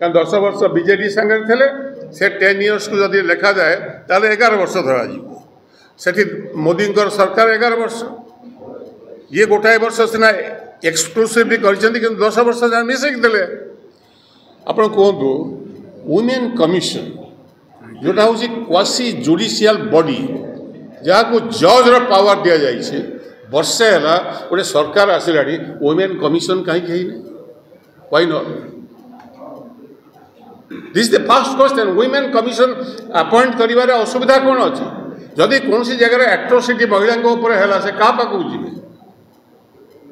कारण 10 वर्ष बीजेडी संगे थे से 10 इयर्स को जब लेखा जाए ताले 11 वर्ष धरा से मोदी सरकार 11 वर्ष ये गोटाए वर्ष सीना एक्सक्लूसिवली कर 10 वर्ष मिसेक देले आपण कहतु वुमेन कमिशन जोटा हूँ क्वासी जुडिशियल बॉडी जहाँ को जज रो पावर दि जाए वर्षे है गोटे सरकार आसला वुमेन कमिशन कहीं why not this the first question women commission appoint करिवारे असुविधा कौन अच्छी जदि कौन सी जगह एट्रोसिटी महिला है से क्या पाक जी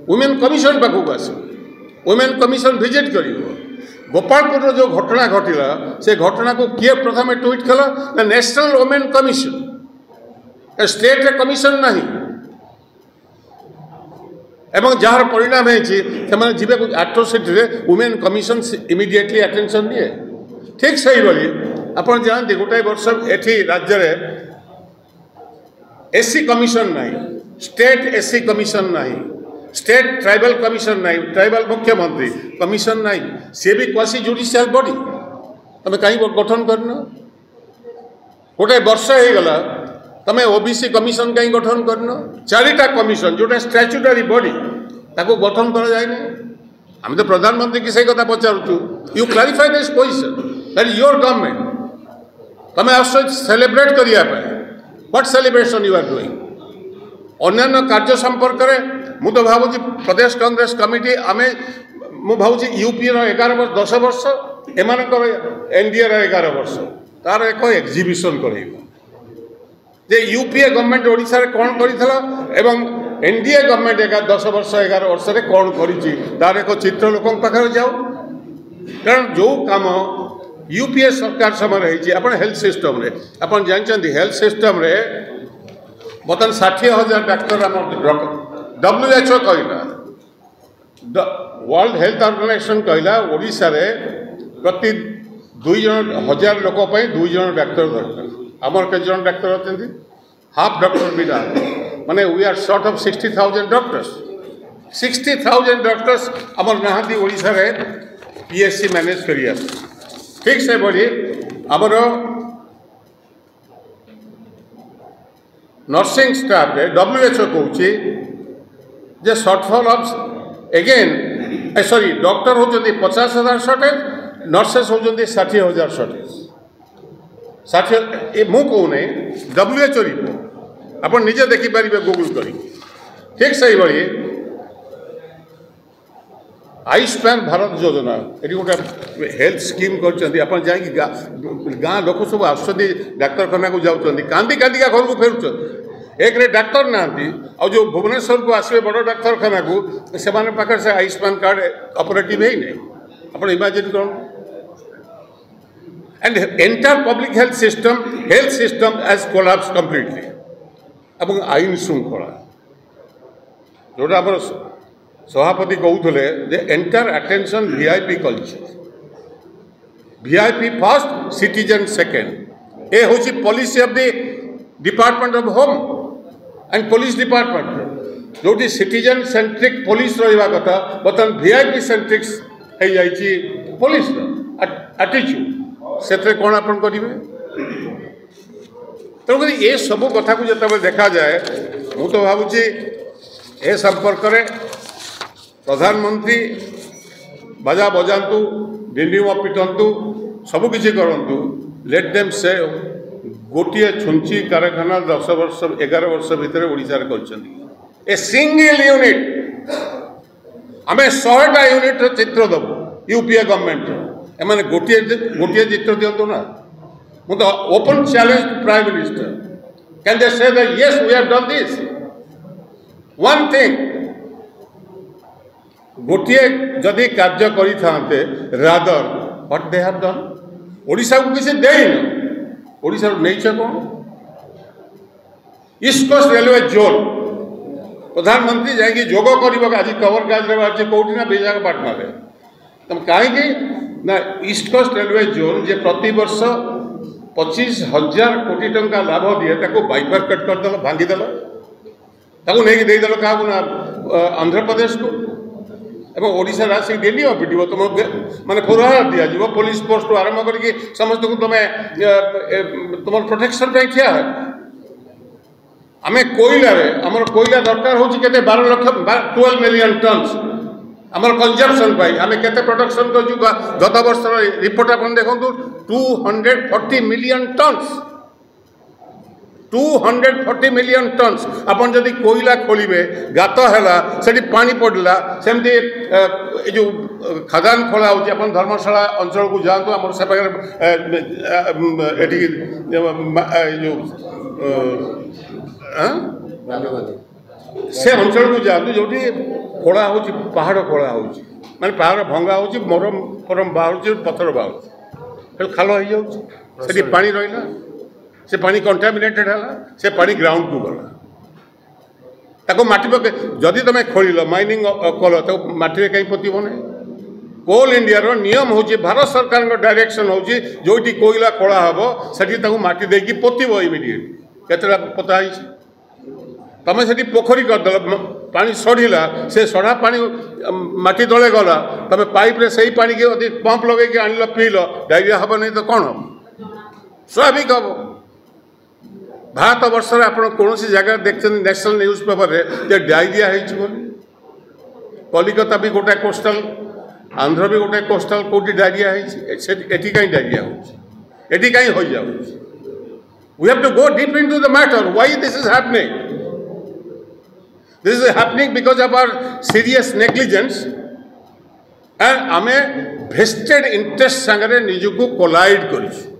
वुमेन कमिशन पाक आस वुमेन कमिशन विजिट कर गोपालपुर जो घटना घटला से घटना को किए प्रथम ट्वीट कला ना नेशनल वुमेन कमिशन स्टेट रे कमिशन नहीं एवं जार परिणाम है जीवे एट्रोसिटी रे वुमेन कमिशन इमिडिएटली अटेंशन दिए ठीक सही भाई आप जानते गोटाए वर्ष एठी राज्य रे एससी कमिशन नहीं स्टेट एससी कमिशन नहीं स्टेट ट्राइबल कमिशन नहीं ट्राइबल मुख्यमंत्री कमिशन नहीं सी भी क्वासी जुडिशियल बॉडी तुम कहीं गठन करना गोटे वर्ष हो गला तुम ओबीसी कमिशन कहीं गठन करना 4टा कमिशन जोटा स्टैट्यूटरी बॉडी ताको गठन करा जाए आम तो प्रधानमंत्री की सही कथा पचारूँ you clarify this position that your government तुम आस सेलिब्रेट करने what celebration you are doing अन्य कार्य संपर्क में मु तो भावुँ प्रदेश कांग्रेस कमिटी आम मु भावुँ यूपी 10 वर्ष एम एनडीए 11 वर्ष तार एक एग्जिबिशन कर यूपीए गवर्नमेंट ओडिशा रे कौन करथिला एवं एनडीए गवर्नमेंट 10 वर्ष 11 वर्ष रे कौन करिछि तार एक चित्र लोक पाखर जाओ कारण जो काम यूपीए सरकार समय रही अपन हेल्थ सिस्टम रे अपन जानते हेल्थ सिस्टम रे बर्तमान 60,000 डाक्तर WHO कहला वर्ल्ड हेल्थ ऑर्गेनाइजेशन कहला ओडिशा रे प्रति 2,000 लोक 2 जन डाक्तर दरकार आमर के जन डाक्तर अच्छे हाफ डॉक्टर भी ना माने we are short of 60,000 doctors 60,000 doctors आमर नहांती ओडिशा रे पीएससी मैनेज करिया ठीक से बोली आमर नर्सिंग स्टाफ रे WHO कहूँ जे shortfall of again sorry doctor होचंदी 50,000 शॉर्टेज नर्सेस होचंदी 60,000 शॉर्टेज 60 मु कहूँ WHO रिपोर्ट आप निजे देखिपारे गूगल करी ठीक सही भाई आयुष्मान भारत योजना ये गोटे हेल्थ स्कीम कर गाँ लोक सब आस डाक्तखाना को जाऊँच कांदी कांदिका घर को फेरुच्च एक रे डाक्तर ना जो भुवनेश्वर को आसवे बड़ डाक्तखाना को से पाखे से आयुष्मान कार्ड ऑपरेटिव है नहीं आप इमेजिन कर and entire public health system as collapse completely एवं आईन श्रृंखला जोटा आम सभापति कहते जे entire attention VIP culture VIP first citizen second ए हूँ policy of the department of home and police department जो सिटीजन सेंट्रिक पुलिस रहा कथा बर्तमान वीआईपी सेंट्रिक हो जाइए पुलिस एटीट्यूड से कौन आप करेंगे तेणुक ये सब कथा को जो देखा जाए मु तो भावुँ ए संपर्क में प्रधानमंत्री बाजा बजातु डिंडिम पिटंतु सबकि करूँ लेट देम से गोटे छुंची कारखाना 10 वर्ष 11 वर्ष भितर ओडिशा रे कर सिंगल यूनिट आम 100टा यूनिट चित्र दबु यूपीए गवर्नमेंट एम गोटे गोटे चित्र दिंतु ना मुझे open challenge prime minister can they say that yes we have done this one thing गोटे जदि कार्य करते rather what they have done Odisha को किसी देन ओडिशा नहीं कौन ईस्ट कोस्ट रेलवे जोन प्रधानमंत्री जाकि जोग कर आज खबर कागज बाहर कौटी ना विशाखापाटना तुम कहीं ना ईस्ट कोस्ट रेलवे जोन जे प्रति वर्ष 25,000 कोटी टंका लाभ दिए बाइफरकेट करदेल भांगीदेल नहीं देदेल क्या आंध्र प्रदेश को এবং ওড়িশার আসি ডেলিও পিটিব তুম মানে প্রহার দিয়াଯିବ পুলিশ পোস্ট আরম্ভ করি সমস্ত তুমি তোমার প্রোটেকশন পাই ঠিয়া হয় আমি কোইলারে আমার কোইলা দরকার হচ্ছে কেতে 12 লক্ষ 12 মিলিয়ন টনস আমার কনজম্পশন পাই আমি কেতে প্রোডাকশন করছু গত বর্ষর রিপোর্ট আপনার দেখুন 240 মিলিয়ন টনস 240 মিলিয়ন টনস আপনার যদি কোইলা খোলিবে গাত হেলা সেটি পানি পড়লা সেমতি এই যে খাদান খোলা হচ্ছে আপনার ধর্মশালা অঞ্চলকু যাতে আমার সে পাখে এটি से अंचल को जातु जो खोला हो पहाड़ खोला हो माने पहाड़ भंगा हो मरम फरम बाहर पथर बाहर खाल हो जाए पानी रहा से पानी कंटामिनेटेड है से पानी ग्राउंड को गला ताको माटी पके जदि तुम खोल माइनिंग कल तो माटी कहीं पोतब ना कोल इंडिया रो नियम हो भारत सरकार डायरेक्शन हो जो कोईला खोला हम से माटी देकी पोतब इमिडिएट केतटा पोता तुम से पोखरी करदेल पानी सड़ला से सड़ा पानी माटी तले गला तुम पाइप रे से पानी के पंप लगे आन पील डायरिया हम नहीं तो कौन हम स्वाभाविक हम भारत वर्ष आप कौन जगह देखते नेशनल न्यूज पेपर रे डायरिया कलिकता भी गोटे कोस्टाल आंध्र भी गोटे कोस्टाल कौटी डायरिया एटी कहीं डायरिया होटी कहीं हो जाए we have to go deep into the matter why this is happening This is happening because of our serious negligence and आमे vested interest संगरे निजुको collide करिछु